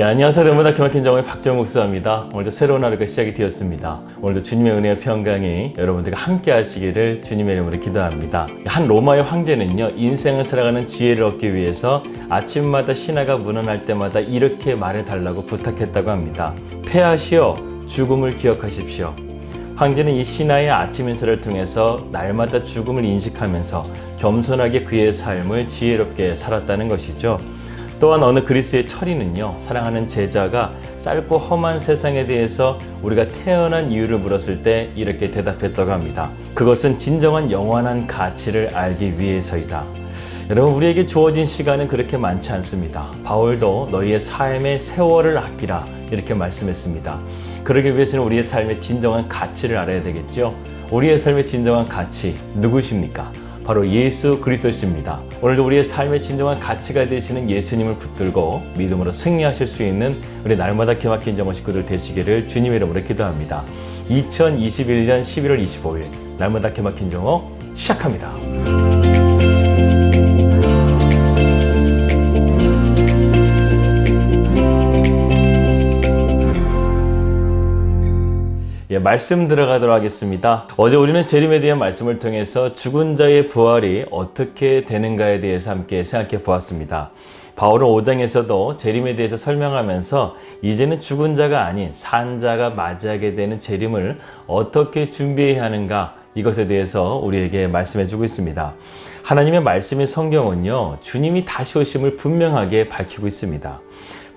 안녕하세요. 대모다 기막힌 정의 박정호 목사입니다. 오늘도 새로운 하루가 시작이 되었습니다. 오늘도 주님의 은혜와 평강이 여러분들과 함께 하시기를 주님의 이름으로 기도합니다. 한 로마의 황제는요, 인생을 살아가는 지혜를 얻기 위해서 아침마다 신하가 문안할 때마다 이렇게 말해달라고 부탁했다고 합니다. 패하시어 죽음을 기억하십시오. 황제는 이 신하의 아침 인사를 통해서 날마다 죽음을 인식하면서 겸손하게 그의 삶을 지혜롭게 살았다는 것이죠. 또한 어느 그리스의 처리는요, 사랑하는 제자가 짧고 험한 세상에 대해서 우리가 태어난 이유를 물었을 때 이렇게 대답했다고 합니다. 그것은 진정한 영원한 가치를 알기 위해서이다. 여러분, 우리에게 주어진 시간은 그렇게 많지 않습니다. 바울도 너희의 삶의 세월을 아끼라 이렇게 말씀했습니다. 그러기 위해서는 우리의 삶의 진정한 가치를 알아야 되겠죠. 우리의 삶의 진정한 가치 누구십니까? 바로 예수 그리스도십니다. 오늘도 우리의 삶의 진정한 가치가 되시는 예수님을 붙들고 믿음으로 승리하실 수 있는 우리 날마다 기막힌 정오 식구들 되시기를 주님의 이름으로 기도합니다. 2021년 11월 25일 날마다 기막힌 정오 시작합니다. 말씀 들어가도록 하겠습니다. 어제 우리는 재림에 대한 말씀을 통해서 죽은 자의 부활이 어떻게 되는가에 대해서 함께 생각해 보았습니다. 바울은 5장에서도 재림에 대해서 설명하면서 이제는 죽은 자가 아닌 산 자가 맞이하게 되는 재림을 어떻게 준비해야 하는가, 이것에 대해서 우리에게 말씀해 주고 있습니다. 하나님의 말씀인 성경은요, 주님이 다시 오심을 분명하게 밝히고 있습니다.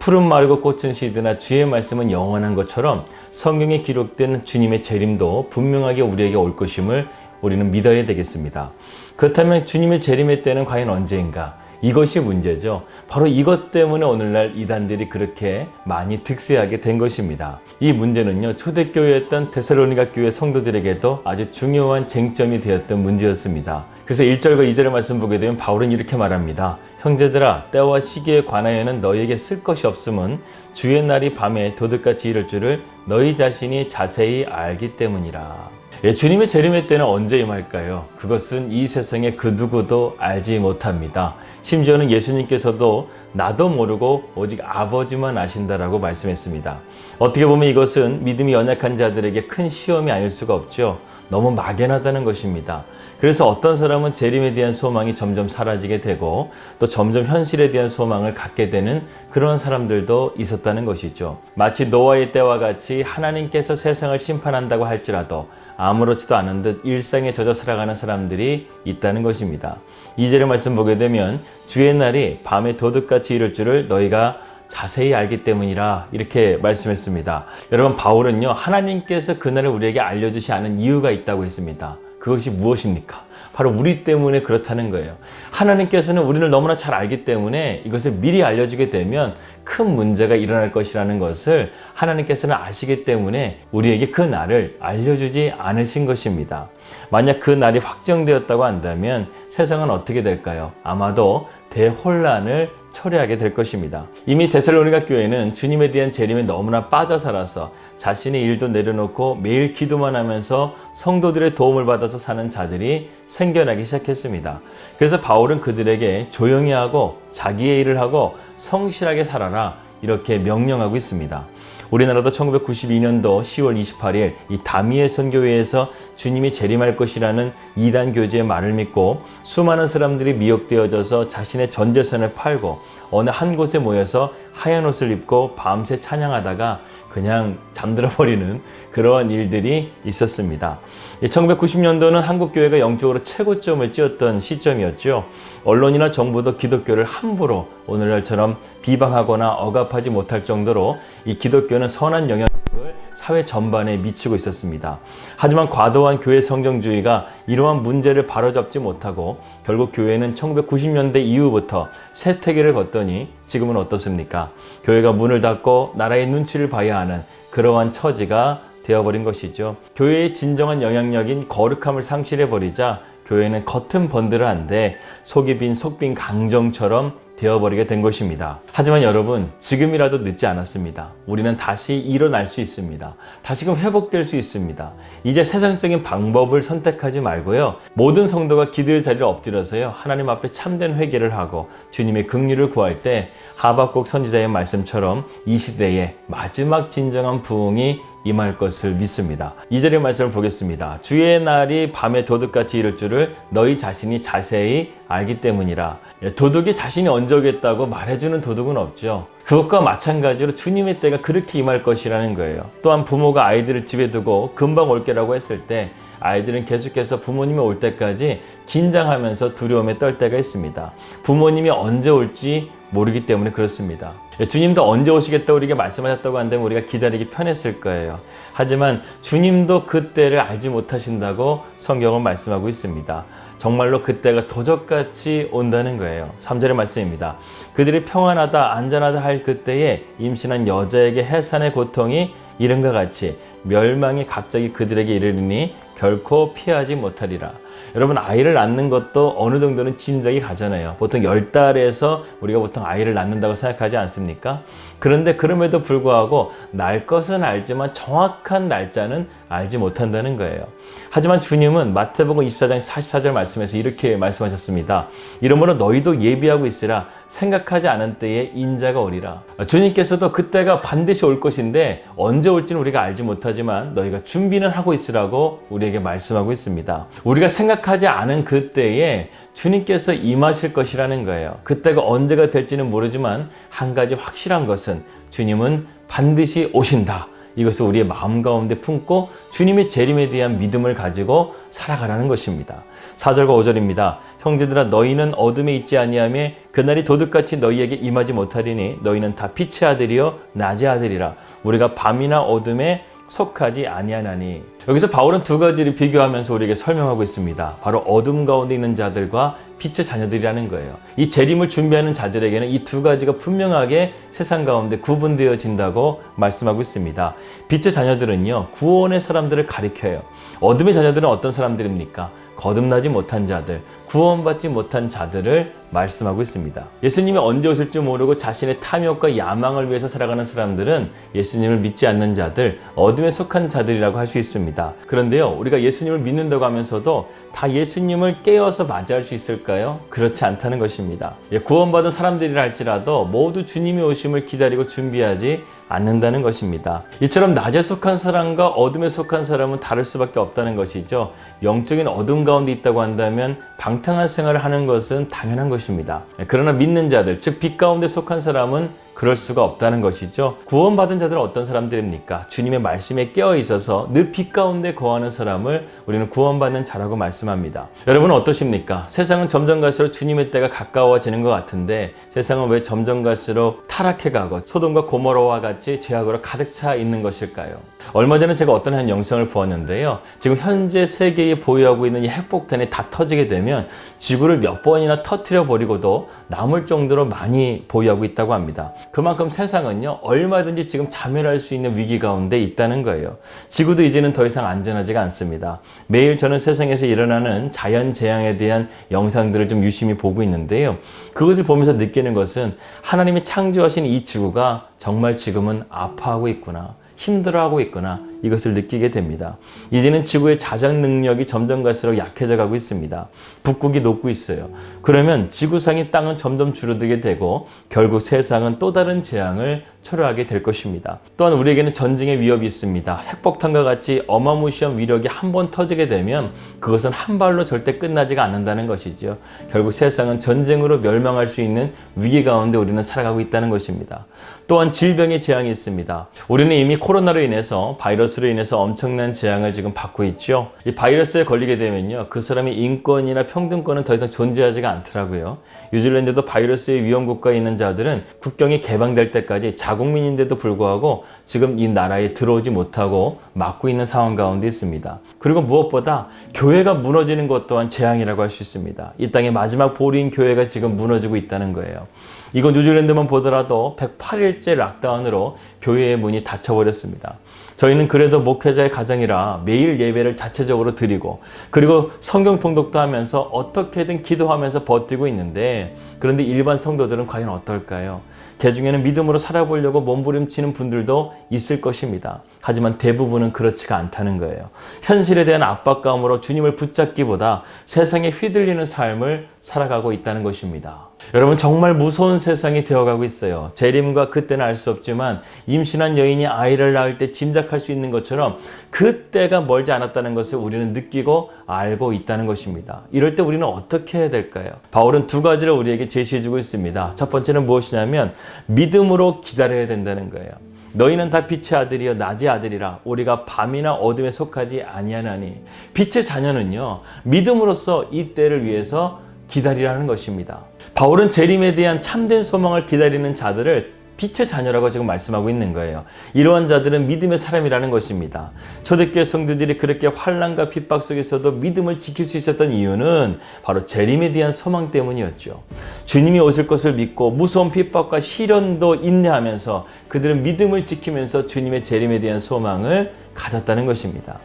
푸른 마르고 꽃은 시드나 주의 말씀은 영원한 것처럼 성경에 기록된 주님의 재림도 분명하게 우리에게 올 것임을 우리는 믿어야 되겠습니다. 그렇다면 주님의 재림의 때는 과연 언제인가? 이것이 문제죠. 바로 이것 때문에 오늘날 이단들이 그렇게 많이 득세하게 된 것입니다. 이 문제는요, 초대교회였던 데살로니가 교회 성도들에게도 아주 중요한 쟁점이 되었던 문제였습니다. 그래서 1절과 2절의 말씀 보게 되면 바울은 이렇게 말합니다. 형제들아, 때와 시기에 관하여는 너희에게 쓸 것이 없음은 주의 날이 밤에 도둑같이 이를 줄을 너희 자신이 자세히 알기 때문이라. 주님의 재림의 때는 언제 임할까요? 그것은 이 세상의 그 누구도 알지 못합니다. 심지어는 예수님께서도 나도 모르고 오직 아버지만 아신다라고 말씀했습니다. 어떻게 보면 이것은 믿음이 연약한 자들에게 큰 시험이 아닐 수가 없죠. 너무 막연하다는 것입니다. 그래서 어떤 사람은 재림에 대한 소망이 점점 사라지게 되고 또 점점 현실에 대한 소망을 갖게 되는 그런 사람들도 있었다는 것이죠. 마치 노아의 때와 같이 하나님께서 세상을 심판한다고 할지라도 아무렇지도 않은 듯 일상에 젖어 살아가는 사람들이 있다는 것입니다. 2절의 말씀 보게 되면 주의 날이 밤에 도둑같이 이를 줄을 너희가 자세히 알기 때문이라 이렇게 말씀했습니다. 여러분, 바울은요, 하나님께서 그날을 우리에게 알려주지 않은 이유가 있다고 했습니다. 그것이 무엇입니까? 바로 우리 때문에 그렇다는 거예요. 하나님께서는 우리를 너무나 잘 알기 때문에 이것을 미리 알려주게 되면 큰 문제가 일어날 것이라는 것을 하나님께서는 아시기 때문에 우리에게 그 날을 알려주지 않으신 것입니다. 만약 그 날이 확정되었다고 한다면 세상은 어떻게 될까요? 아마도 대혼란을 초래하게 될 것입니다. 이미 데살로니가 교회는 주님에 대한 재림에 너무나 빠져 살아서 자신의 일도 내려놓고 매일 기도만 하면서 성도들의 도움을 받아서 사는 자들이 생겨나기 시작했습니다. 그래서 바울은 그들에게 조용히 하고 자기의 일을 하고 성실하게 살아라 이렇게 명령하고 있습니다. 우리나라도 1992년도 10월 28일 이 다미엘 선교회에서 주님이 재림할 것이라는 이단 교제의 말을 믿고 수많은 사람들이 미혹되어져서 자신의 전 재산을 팔고 어느 한 곳에 모여서 하얀 옷을 입고 밤새 찬양하다가 그냥 잠들어 버리는 그러한 일들이 있었습니다. 1990년도는 한국교회가 영적으로 최고점을 찍었던 시점이었죠. 언론이나 정부도 기독교를 함부로 오늘날처럼 비방하거나 억압하지 못할 정도로 이 기독교는 선한 영향력을 사회 전반에 미치고 있었습니다. 하지만 과도한 교회 성경주의가 이러한 문제를 바로잡지 못하고 결국 교회는 1990년대 이후부터 쇠퇴기를 걷더니 지금은 어떻습니까? 교회가 문을 닫고 나라의 눈치를 봐야 하는 그러한 처지가 되어버린 것이죠. 교회의 진정한 영향력인 거룩함을 상실해버리자 교회는 겉은 번들어한데 속이 빈 속빈 강정처럼 되어버리게 된 것입니다. 하지만 여러분, 지금이라도 늦지 않았습니다. 우리는 다시 일어날 수 있습니다. 다시금 회복될 수 있습니다. 이제 세상적인 방법을 선택하지 말고요. 모든 성도가 기도의 자리를 엎드려서요. 하나님 앞에 참된 회개를 하고 주님의 긍휼을 구할 때 하박국 선지자의 말씀처럼 이 시대에 마지막 진정한 부흥이 임할 것을 믿습니다. 2절의 말씀을 보겠습니다. 주의 날이 밤에 도둑같이 이를 줄을 너희 자신이 자세히 알기 때문이라. 도둑이 자신이 언제 오겠다고 말해주는 도둑은 없죠. 그것과 마찬가지로 주님의 때가 그렇게 임할 것이라는 거예요. 또한 부모가 아이들을 집에 두고 금방 올게라고 했을 때 아이들은 계속해서 부모님이 올 때까지 긴장하면서 두려움에 떨 때가 있습니다. 부모님이 언제 올지 모르기 때문에 그렇습니다. 주님도 언제 오시겠다 우리에게 말씀하셨다고 한다면 우리가 기다리기 편했을 거예요. 하지만 주님도 그때를 알지 못하신다고 성경은 말씀하고 있습니다. 정말로 그때가 도적같이 온다는 거예요. 3절의 말씀입니다. 그들이 평안하다 안전하다 할 그때에 임신한 여자에게 해산의 고통이 이른과 같이 멸망이 갑자기 그들에게 이르리니 결코 피하지 못하리라. 여러분, 아이를 낳는 것도 어느 정도는 짐작이 가잖아요. 보통 10달에서 우리가 보통 아이를 낳는다고 생각하지 않습니까? 그런데 그럼에도 불구하고 날 것은 알지만 정확한 날짜는 알지 못한다는 거예요. 하지만 주님은 마태복음 24장 44절 말씀에서 이렇게 말씀하셨습니다. 이러므로 너희도 예비하고 있으라. 생각하지 않은 때에 인자가 오리라. 주님께서도 그때가 반드시 올 것인데 언제 올지는 우리가 알지 못하지만 너희가 준비는 하고 있으라고 우리에게 말씀하고 있습니다. 우리가 생각하지 않은 그때에 주님께서 임하실 것이라는 거예요. 그때가 언제가 될지는 모르지만 한 가지 확실한 것은 주님은 반드시 오신다. 이것을 우리의 마음 가운데 품고 주님의 재림에 대한 믿음을 가지고 살아가라는 것입니다. 4절과 5절입니다. 형제들아 너희는 어둠에 있지 아니하며 그날이 도둑같이 너희에게 임하지 못하리니 너희는 다 빛의 아들이요 낮의 아들이라. 우리가 밤이나 어둠에 속하지 아니하나니. 여기서 바울은 두 가지를 비교하면서 우리에게 설명하고 있습니다. 바로 어둠 가운데 있는 자들과 빛의 자녀들이라는 거예요. 이 재림을 준비하는 자들에게는 이 두 가지가 분명하게 세상 가운데 구분되어진다고 말씀하고 있습니다. 빛의 자녀들은요, 구원의 사람들을 가리켜요. 어둠의 자녀들은 어떤 사람들입니까? 거듭나지 못한 자들, 구원받지 못한 자들을 말씀하고 있습니다. 예수님이 언제 오실지 모르고 자신의 탐욕과 야망을 위해서 살아가는 사람들은 예수님을 믿지 않는 자들, 어둠에 속한 자들이라고 할 수 있습니다. 그런데요, 우리가 예수님을 믿는다고 하면서도 다 예수님을 깨어서 맞이할 수 있을까요? 그렇지 않다는 것입니다. 구원받은 사람들이라 할지라도 모두 주님의 오심을 기다리고 준비하지 않는다는 것입니다. 이처럼 낮에 속한 사람과 어둠에 속한 사람은 다를 수밖에 없다는 것이죠. 영적인 어둠 가운데 있다고 한다면 방탕한 생활을 하는 것은 당연한 것입니다. 그러나 믿는 자들, 즉 빛 가운데 속한 사람은 그럴 수가 없다는 것이죠. 구원받은 자들은 어떤 사람들입니까? 주님의 말씀에 깨어 있어서 늘 빛 가운데 거하는 사람을 우리는 구원받는 자라고 말씀합니다. 여러분은 어떠십니까? 세상은 점점 갈수록 주님의 때가 가까워지는 것 같은데 세상은 왜 점점 갈수록 타락해가고 소돔과 고모라와 같이 죄악으로 가득 차 있는 것일까요? 얼마 전에 제가 어떤 한 영상을 보았는데요. 지금 현재 세계에 보유하고 있는 이 핵폭탄이 다 터지게 되면 지구를 몇 번이나 터뜨려 버리고도 남을 정도로 많이 보유하고 있다고 합니다. 그만큼 세상은요, 얼마든지 지금 자멸할 수 있는 위기 가운데 있다는 거예요. 지구도 이제는 더 이상 안전하지가 않습니다. 매일 저는 세상에서 일어나는 자연재앙에 대한 영상들을 좀 유심히 보고 있는데요. 그것을 보면서 느끼는 것은 하나님이 창조하신 이 지구가 정말 지금은 아파하고 있구나, 힘들어하고 있구나, 이것을 느끼게 됩니다. 이제는 지구의 자전 능력이 점점 갈수록 약해져 가고 있습니다. 북극이 녹고 있어요. 그러면 지구상의 땅은 점점 줄어들게 되고 결국 세상은 또 다른 재앙을 초래하게 될 것입니다. 또한 우리에게는 전쟁의 위협이 있습니다. 핵폭탄과 같이 어마무시한 위력이 한 번 터지게 되면 그것은 한 발로 절대 끝나지가 않는다는 것이죠. 결국 세상은 전쟁으로 멸망할 수 있는 위기 가운데 우리는 살아가고 있다는 것입니다. 또한 질병의 재앙이 있습니다. 우리는 이미 코로나로 인해서 바이러스로 인해서 엄청난 재앙을 지금 받고 있죠. 이 바이러스에 걸리게 되면요, 그 사람의 인권이나 평등권은 더 이상 존재하지가 않더라고요. 뉴질랜드도 바이러스의 위험 국가에 있는 자들은 국경이 개방될 때까지 자국민인데도 불구하고 지금 이 나라에 들어오지 못하고 막고 있는 상황 가운데 있습니다. 그리고 무엇보다 교회가 무너지는 것 또한 재앙이라고 할 수 있습니다. 이 땅의 마지막 보리인 교회가 지금 무너지고 있다는 거예요. 이건 뉴질랜드만 보더라도 108일째 락다운으로 교회의 문이 닫혀버렸습니다. 저희는 그래도 목회자의 가정이라 매일 예배를 자체적으로 드리고 그리고 성경 통독도 하면서 어떻게든 기도하면서 버티고 있는데 그런데 일반 성도들은 과연 어떨까요? 개중에는 믿음으로 살아보려고 몸부림치는 분들도 있을 것입니다. 하지만 대부분은 그렇지가 않다는 거예요. 현실에 대한 압박감으로 주님을 붙잡기보다 세상에 휘둘리는 삶을 살아가고 있다는 것입니다. 여러분 정말 무서운 세상이 되어가고 있어요. 재림과 그때는 알 수 없지만 임신한 여인이 아이를 낳을 때 짐작할 수 있는 것처럼 그때가 멀지 않았다는 것을 우리는 느끼고 알고 있다는 것입니다. 이럴 때 우리는 어떻게 해야 될까요? 바울은 두 가지를 우리에게 제시해주고 있습니다. 첫 번째는 무엇이냐면 믿음으로 기다려야 된다는 거예요. 너희는 다 빛의 아들이여 낮의 아들이라 우리가 밤이나 어둠에 속하지 아니하나니 빛의 자녀는요 믿음으로써 이 때를 위해서 기다리라는 것입니다. 바울은 재림에 대한 참된 소망을 기다리는 자들을 빛의 자녀라고 지금 말씀하고 있는 거예요. 이러한 자들은 믿음의 사람이라는 것입니다. 초대교회 성도들이 그렇게 환난과 핍박 속에서도 믿음을 지킬 수 있었던 이유는 바로 재림에 대한 소망 때문이었죠. 주님이 오실 것을 믿고 무서운 핍박과 시련도 인내하면서 그들은 믿음을 지키면서 주님의 재림에 대한 소망을 가졌다는 것입니다.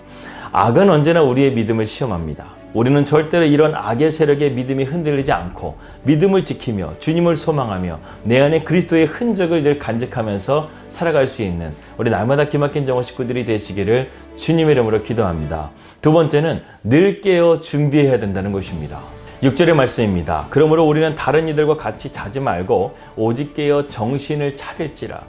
악은 언제나 우리의 믿음을 시험합니다. 우리는 절대로 이런 악의 세력의 믿음이 흔들리지 않고 믿음을 지키며 주님을 소망하며 내 안에 그리스도의 흔적을 늘 간직하면서 살아갈 수 있는 우리 날마다 기막힌 정원 식구들이 되시기를 주님의 이름으로 기도합니다. 두 번째는 늘 깨어 준비해야 된다는 것입니다. 6절의 말씀입니다. 그러므로 우리는 다른 이들과 같이 자지 말고 오직 깨어 정신을 차릴지라.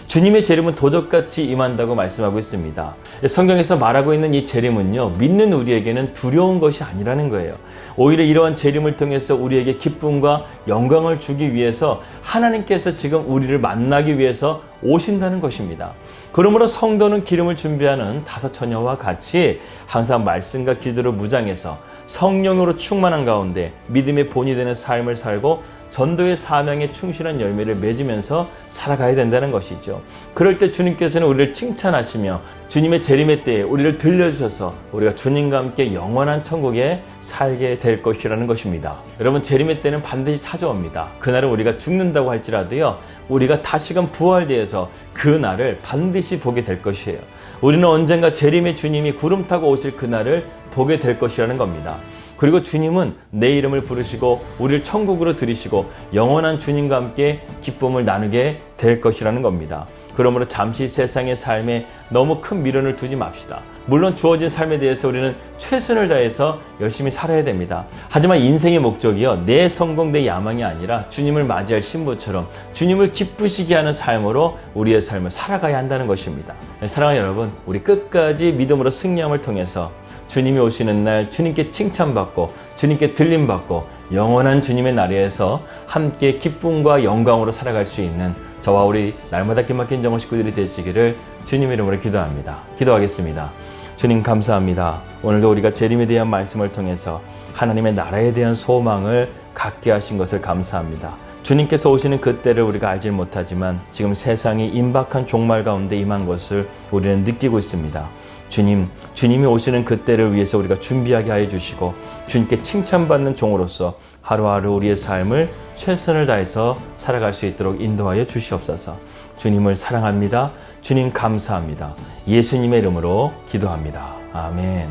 주님의 재림은 도적같이 임한다고 말씀하고 있습니다. 성경에서 말하고 있는 이 재림은요, 믿는 우리에게는 두려운 것이 아니라는 거예요. 오히려 이러한 재림을 통해서 우리에게 기쁨과 영광을 주기 위해서 하나님께서 지금 우리를 만나기 위해서 오신다는 것입니다. 그러므로 성도는 기름을 준비하는 다섯 처녀와 같이 항상 말씀과 기도로 무장해서 성령으로 충만한 가운데 믿음의 본이 되는 삶을 살고 전도의 사명에 충실한 열매를 맺으면서 살아가야 된다는 것이죠. 그럴 때 주님께서는 우리를 칭찬하시며 주님의 재림의 때에 우리를 들려주셔서 우리가 주님과 함께 영원한 천국에 살게 될 것이라는 것입니다. 여러분 재림의 때는 반드시 찾아옵니다. 그날은 우리가 죽는다고 할지라도요, 우리가 다시금 부활되어서 그 날을 반드시 보게 될 것이에요. 우리는 언젠가 재림의 주님이 구름 타고 오실 그날을 보게 될 것이라는 겁니다. 그리고 주님은 내 이름을 부르시고 우리를 천국으로 들이시고 영원한 주님과 함께 기쁨을 나누게 될 것이라는 겁니다. 그러므로 잠시 세상의 삶에 너무 큰 미련을 두지 맙시다. 물론 주어진 삶에 대해서 우리는 최선을 다해서 열심히 살아야 됩니다. 하지만 인생의 목적이요, 내 성공, 내 야망이 아니라 주님을 맞이할 신부처럼 주님을 기쁘시게 하는 삶으로 우리의 삶을 살아가야 한다는 것입니다. 사랑하는 여러분, 우리 끝까지 믿음으로 승리함을 통해서 주님이 오시는 날 주님께 칭찬받고 주님께 들림받고 영원한 주님의 나라에서 함께 기쁨과 영광으로 살아갈 수 있는 저와 우리 날마다 기막힌 정원 식구들이 되시기를 주님의 이름으로 기도합니다. 기도하겠습니다. 주님 감사합니다. 오늘도 우리가 재림에 대한 말씀을 통해서 하나님의 나라에 대한 소망을 갖게 하신 것을 감사합니다. 주님께서 오시는 그때를 우리가 알지 못하지만 지금 세상이 임박한 종말 가운데 임한 것을 우리는 느끼고 있습니다. 주님이 오시는 그때를 위해서 우리가 준비하게 하여 주시고 주님께 칭찬받는 종으로서 하루하루 우리의 삶을 최선을 다해서 살아갈 수 있도록 인도하여 주시옵소서. 주님을 사랑합니다. 주님 감사합니다. 예수님의 이름으로 기도합니다. 아멘.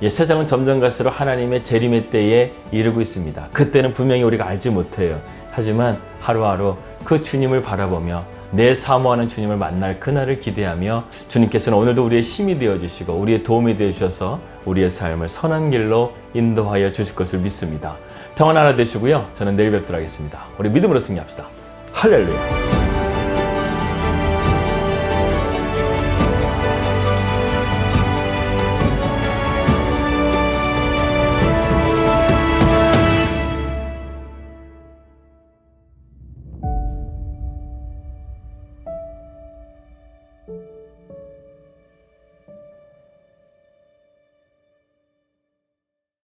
세상은 점점 갈수록 하나님의 재림의 때에 이르고 있습니다. 그때는 분명히 우리가 알지 못해요. 하지만 하루하루 그 주님을 바라보며 내 사모하는 주님을 만날 그날을 기대하며 주님께서는 오늘도 우리의 힘이 되어주시고 우리의 도움이 되어주셔서 우리의 삶을 선한 길로 인도하여 주실 것을 믿습니다. 평안 하나 되시고요. 저는 내일 뵙도록 하겠습니다. 우리 믿음으로 승리합시다. 할렐루야.